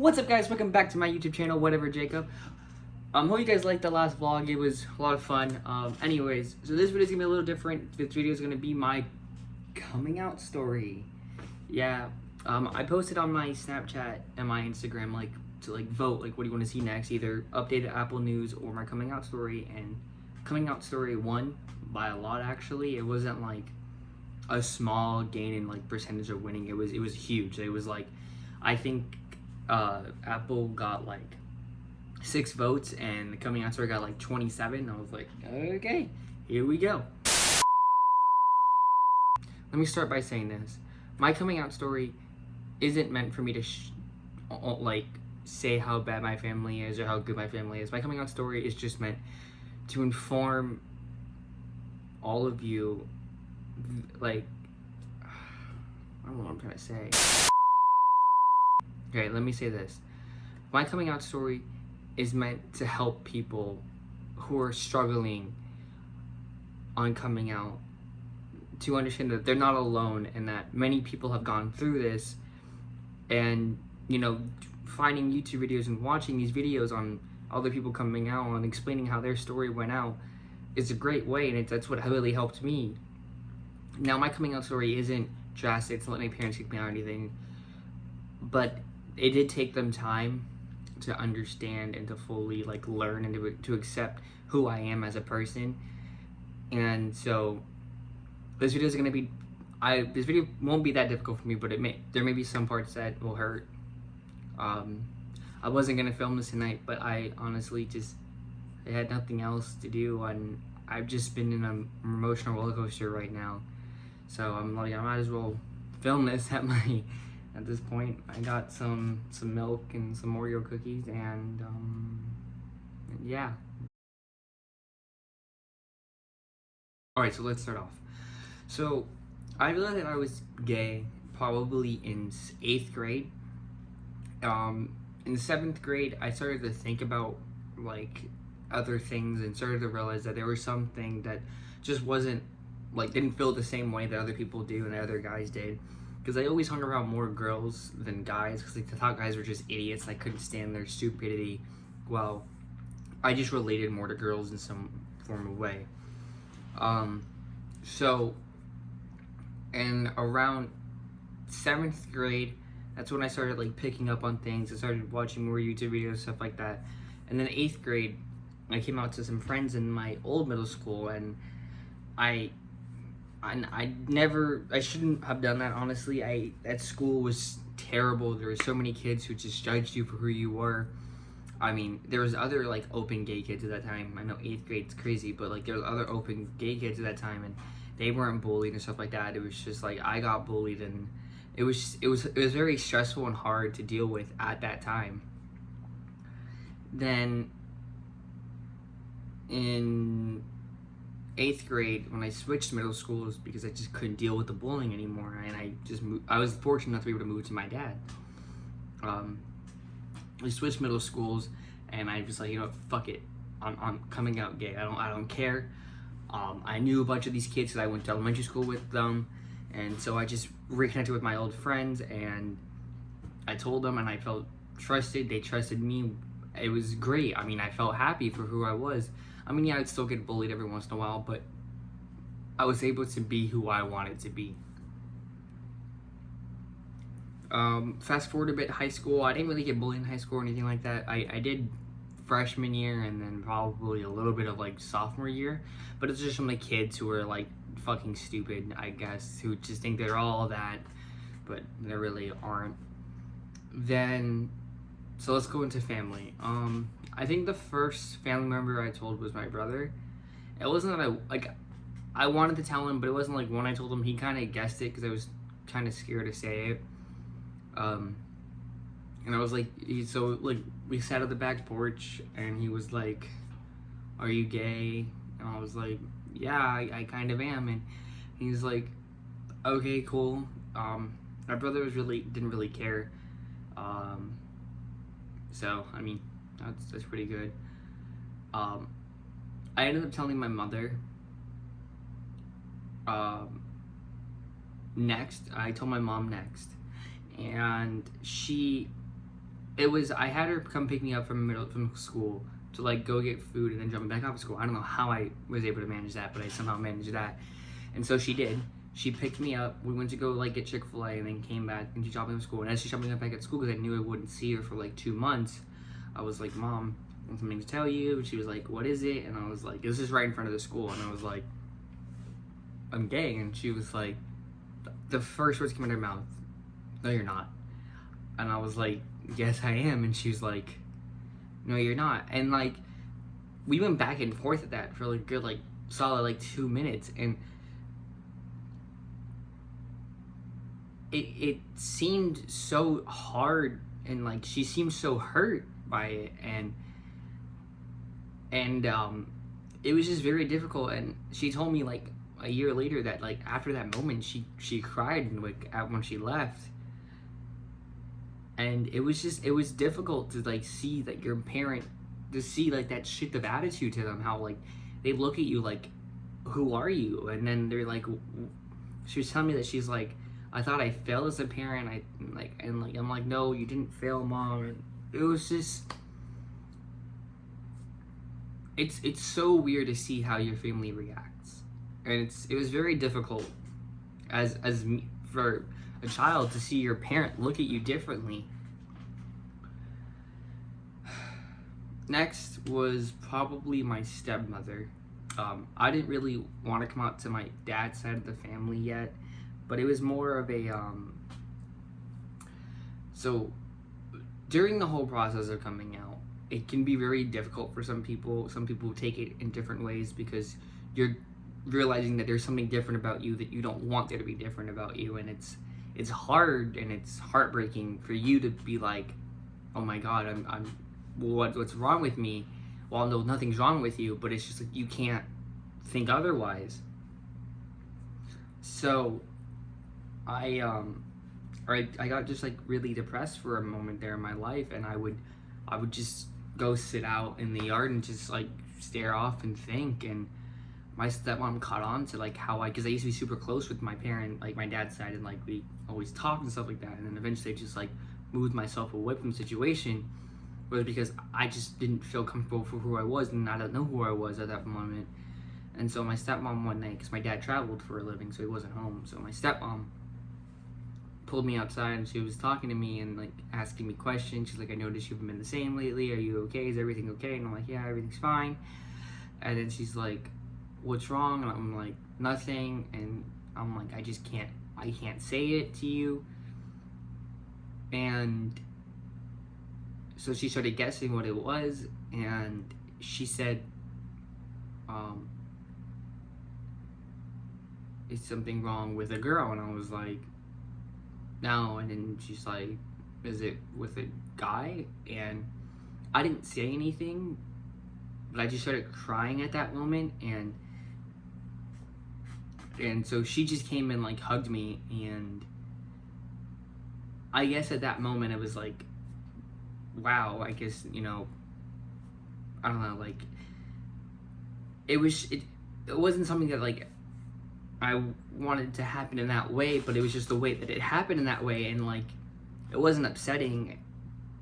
What's up, guys? Welcome back to my YouTube channel, Whatever Jacob. Hope you guys liked the last vlog. It was a lot of fun. Anyways, so this video is gonna be a little different. This video is gonna be my coming out story. Yeah. I posted on my Snapchat and my Instagram to vote what do you want to see next, either updated Apple News or my coming out story. And coming out story won by a lot. Actually, it wasn't like a small gain in percentage of winning. It was huge. It was I think Apple got 6 votes and the coming out story got 27. I was like, okay, here we go. Let me start by saying this. My coming out story isn't meant for me to say how bad my family is or how good my family is. My coming out story is just meant to inform all of you, I don't know what I'm trying to say. Okay, let me say this. My coming out story is meant to help people who are struggling on coming out to understand that they're not alone and that many people have gone through this. And, finding YouTube videos and watching these videos on other people coming out and explaining how their story went out is a great way, and that's what really helped me. Now, my coming out story isn't drastic to let my parents kick me out or anything, but it did take them time to understand and to fully learn and to accept who I am as a person. And so this video is gonna be, this video won't be that difficult for me, but there may be some parts that will hurt. I wasn't gonna film this tonight, but I honestly I had nothing else to do, and I've just been in an emotional roller coaster right now. So I'm like, I might as well film this at this point. I got some milk and some Oreo cookies, and yeah. Alright, so let's start off. So I realized that I was gay probably in 8th grade. In 7th grade, I started to think about other things and started to realize that there was something that just wasn't didn't feel the same way that other people do and that other guys did. Because I always hung around more girls than guys, because I thought guys were just idiots and I couldn't stand their stupidity. Well, I just related more to girls in some form of way. So, and around 7th grade, that's when I started picking up on things. I started watching more YouTube videos, stuff like that. And then 8th grade, I came out to some friends in my old middle school, and I shouldn't have done that, honestly. That school was terrible. There were so many kids who just judged you for who you were. I mean, there was other open gay kids at that time. I know 8th grade's crazy, but there was other open gay kids at that time, and they weren't bullied and stuff like that. It was just I got bullied, and it was very stressful and hard to deal with at that time. Then in 8th grade, when I switched middle schools because I just couldn't deal with the bullying anymore, and I was fortunate enough to be able to move to my dad. We switched middle schools, and I just fuck it, I'm coming out gay. I don't care. I knew a bunch of these kids because I went to elementary school with them, and so I just reconnected with my old friends, and I told them, and I felt trusted. They trusted me. It was great. I mean, I felt happy for who I was. I mean, yeah, I'd still get bullied every once in a while, but I was able to be who I wanted to be. Fast forward a bit, high school. I didn't really get bullied in high school or anything like that. I did freshman year and then probably a little bit of sophomore year, but it's just from the kids who are fucking stupid, I guess, who just think they're all that, but they really aren't. Then, so let's go into family. I think the first family member I told was my brother. It wasn't that I wanted to tell him, but it wasn't when I told him, he kind of guessed it because I was kind of scared to say it. And I was we sat at the back porch, and he was like, "Are you gay?" And I was like, "Yeah, I kind of am." And he's like, "Okay, cool." My brother didn't really care. So I mean, that's pretty good. I ended up telling my mother. Next, I told my mom next, and she I had her come pick me up from school to like go get food and then drop me back off to school. I don't know how I was able to manage that, but I somehow managed that. And so she did. She picked me up. We went to go like get Chick-fil-A and then came back and she dropped me to school. And as she dropped me back at school, because I knew I wouldn't see her for like 2 months, I was like, Mom, I have something to tell you. And she was like, what is it? And I was like, this is right in front of the school. And I was like, I'm gay. And she was like, the first words came out of her mouth, no, you're not. And I was like, yes, I am. And she was like, no, you're not. And like, we went back and forth at that for like good, like solid like 2 minutes. And it seemed so hard, and like she seemed so hurt by it, and it was just very difficult. And she told me like a year later that like after that moment she cried like when she left. And it was difficult to like see that your parent, to see like that shift of attitude to them, how like they look at you like, who are you? And then they're like, she was telling me that she's like, I thought I failed as a parent. I'm like, no, you didn't fail, Mom. And it was just, it's so weird to see how your family reacts, and it was very difficult for a child to see your parent look at you differently. Next was probably my stepmother. I didn't really want to come out to my dad's side of the family yet, but it was more of a so during the whole process of coming out, it can be very difficult for some people. Some people take it in different ways because you're realizing that there's something different about you that you don't want there to be different about you, and it's hard and it's heartbreaking for you to be like, oh my God, I'm what's wrong with me? Well, no, nothing's wrong with you, but it's just like you can't think otherwise. So I got just like really depressed for a moment there in my life, and I would just go sit out in the yard and just like stare off and think. And my stepmom caught on to like how because I used to be super close with my parent, like my dad's side, and like we always talked and stuff like that. And then eventually I just like moved myself away from the situation, was because I just didn't feel comfortable for who I was, and I didn't know who I was at that moment. And so my stepmom one night, because my dad traveled for a living, so he wasn't home, so my stepmom pulled me outside and she was talking to me and like asking me questions. She's like, I noticed you haven't been the same lately. Are you okay? Is everything okay? And I'm like, yeah, everything's fine. And then she's like, what's wrong? And I'm like, nothing. And I'm like, I can't say it to you. And so she started guessing what it was, and she said, is something wrong with a girl? And I was like, no. And then she's like, is it with a guy? And I didn't say anything, but I just started crying at that moment. And so she just came and like hugged me, and I guess at that moment it was like, wow, I guess, I don't know, like it wasn't something that like I wanted to happen in that way, but it was just the way that it happened in that way. And like it wasn't upsetting,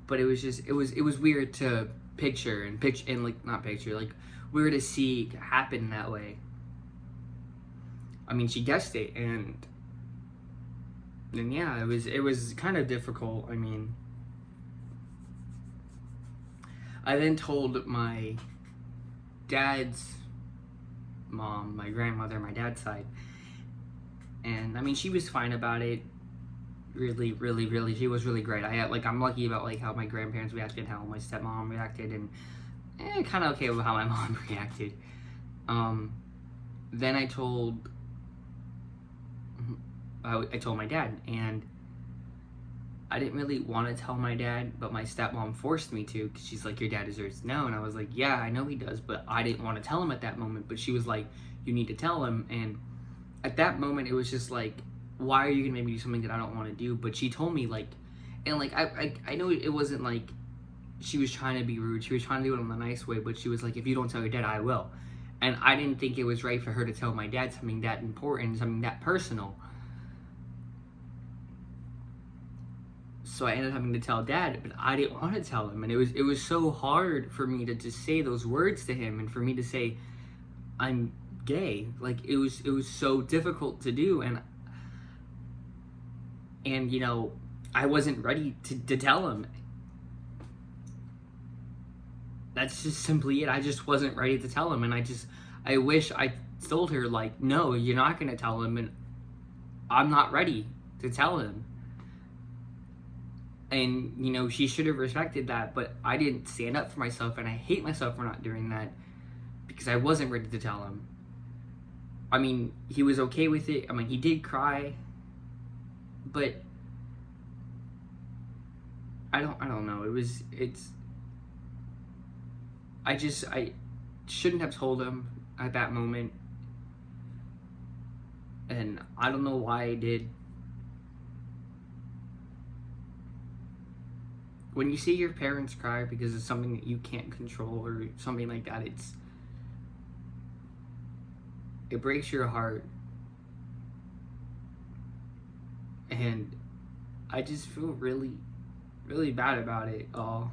but it was just it was weird to picture and like not picture, like weird to see happen that way. I mean, she guessed it, and yeah, it was kind of difficult. I mean, I then told my dad's mom, my grandmother, my dad's side, and I mean, she was fine about it. Really, really, really, she was really great. I'm lucky about like how my grandparents reacted, how my stepmom reacted, and kind of okay with how my mom reacted. Then I told my dad, and I didn't really want to tell my dad, but my stepmom forced me to, because she's like, your dad deserves to know. And I was like, yeah, I know he does, but I didn't want to tell him at that moment. But she was like, you need to tell him. And at that moment, it was just like, why are you gonna make me do something that I don't want to do? But she told me like, and like I know it wasn't like she was trying to be rude. She was trying to do it in a nice way, but she was like, if you don't tell your dad, I will. And I didn't think it was right for her to tell my dad something that important, something that personal. So I ended up having to tell Dad, but I didn't want to tell him, and it was so hard for me to just say those words to him, and for me to say I'm gay. Like it was so difficult to do, and I wasn't ready to tell him. That's just simply it. I just wasn't ready to tell him, and I wish I told her, like, no, you're not gonna tell him, and I'm not ready to tell him. And she should have respected that, but I didn't stand up for myself, and I hate myself for not doing that because I wasn't ready to tell him. I mean, he was okay with it. I mean, he did cry, but I don't know. I shouldn't have told him at that moment, and I don't know why I did. When you see your parents cry because of something that you can't control or something like that, it breaks your heart. And I just feel really, really bad about it all.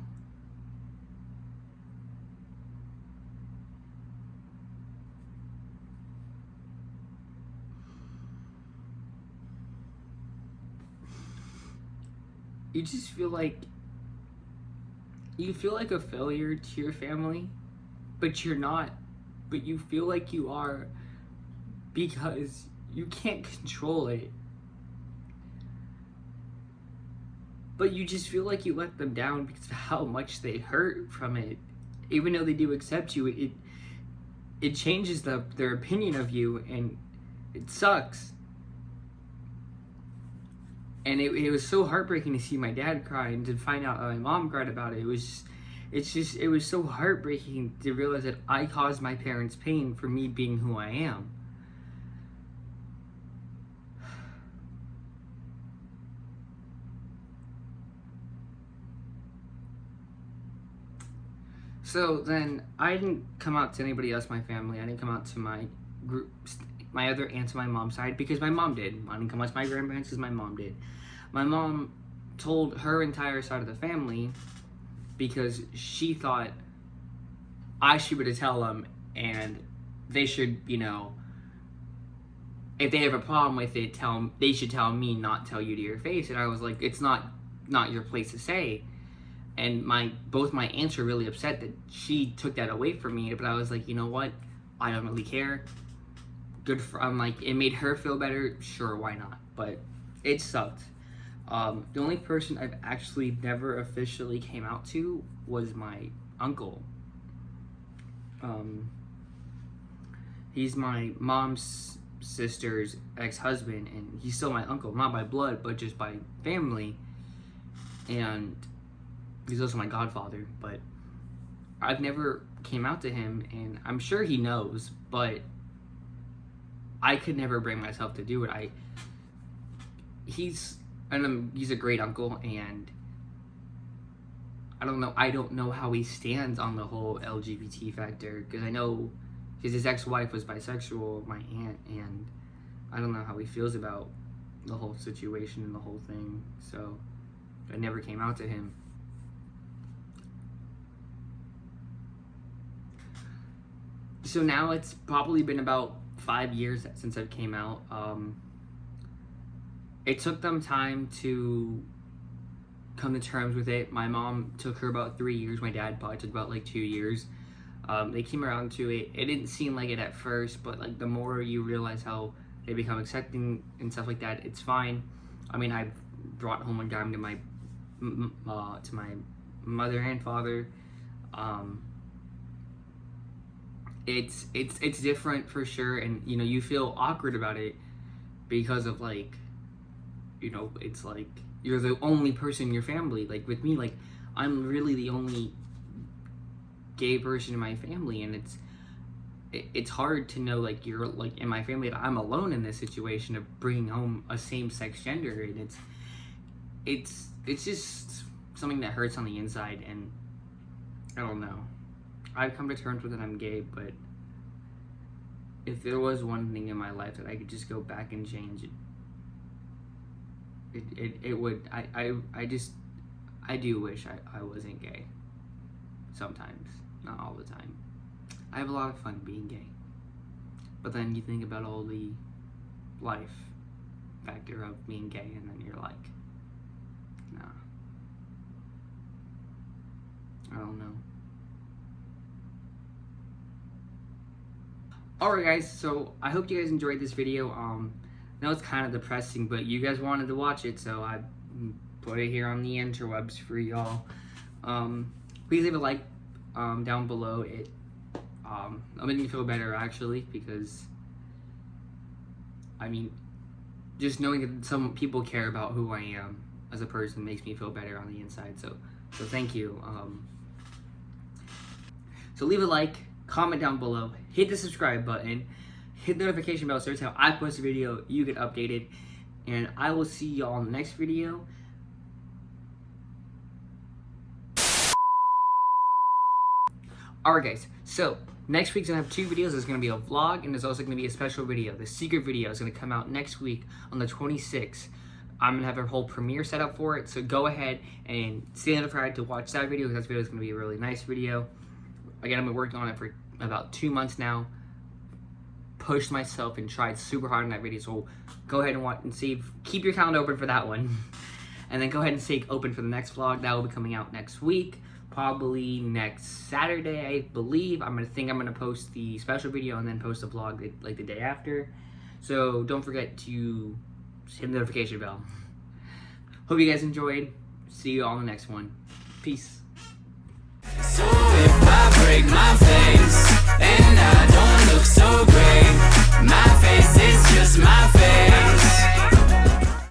You just feel like a failure to your family, but you're not. But you feel like you are because you can't control it. But you just feel like you let them down because of how much they hurt from it. Even though they do accept you, it changes their opinion of you, and it sucks. And it was so heartbreaking to see my dad cry and to find out my mom cried about it. It was so heartbreaking to realize that I caused my parents pain for me being who I am. So then I didn't come out to anybody else in my family. I didn't come out to my group, my other aunts on my mom's side, because my mom did. I didn't come out to my grandparents because my mom did. My mom told her entire side of the family because she thought I should be able to tell them, and they should, if they have a problem with it, they should tell me, not tell you to your face. And I was like, it's not your place to say. And both my aunts were really upset that she took that away from me. But I was like, you know what? I don't really care. I'm like, it made her feel better. Sure, why not? But it sucked. The only person I've actually never officially came out to was my uncle. He's my mom's sister's ex-husband, and he's still my uncle, not by blood, but just by family. And he's also my godfather, but I've never came out to him, and I'm sure he knows, but I could never bring myself to do it. He's a great uncle, and I don't know how he stands on the whole LGBT factor, because I know his ex-wife was bisexual, my aunt, and I don't know how he feels about the whole situation and the whole thing, so I never came out to him. So now it's probably been about 5 years since I came out. It took them time to come to terms with it. My mom took her about 3 years. My dad probably took about 2 years. They came around to it. It didn't seem like it at first, but the more you realize how they become accepting and stuff like that, it's fine. I mean, I brought home a dime to my mother and father. It's different for sure, and you feel awkward about it because of it's like you're the only person in your family. Like with me, I'm really the only gay person in my family, and it's hard to know you're in my family that I'm alone in this situation of bringing home a same-sex gender, and it's just something that hurts on the inside, and I don't know. I've come to terms with it, I'm gay, but if there was one thing in my life that I could just go back and change, It would. I do wish I wasn't gay. Sometimes, not all the time. I have a lot of fun being gay. But then you think about all the life factor of being gay, and then you're like, nah. I don't know. Alright guys, so I hope you guys enjoyed this video. I know it's kind of depressing, but you guys wanted to watch it, so I put it here on the interwebs for y'all. Please leave a like down below. It'll make me feel better actually, because I mean, just knowing that some people care about who I am as a person makes me feel better on the inside. So thank you. So leave a like, comment down below, hit the subscribe button, hit the notification bell so every time I post a video you get updated, and I will see y'all in the next video. Alright guys, so next week's gonna have 2 videos. There's gonna be a vlog, and there's also gonna be a special video. The secret video is gonna come out next week on the 26th. I'm gonna have a whole premiere set up for it, so go ahead and stay notified to watch that video, because that video is gonna be a really nice video. Again, I've been working on it for about 2 months now. Pushed myself and tried super hard on that video, so go ahead and watch and save. Keep your calendar open for that one. And then go ahead and stay open for the next vlog. That will be coming out next week. Probably next Saturday, I believe. I'm gonna post the special video and then post a vlog like the day after. So don't forget to hit the notification bell. Hope you guys enjoyed. See you all in the next one. Peace. So if I break my face and I don't look so great, my face is just my face.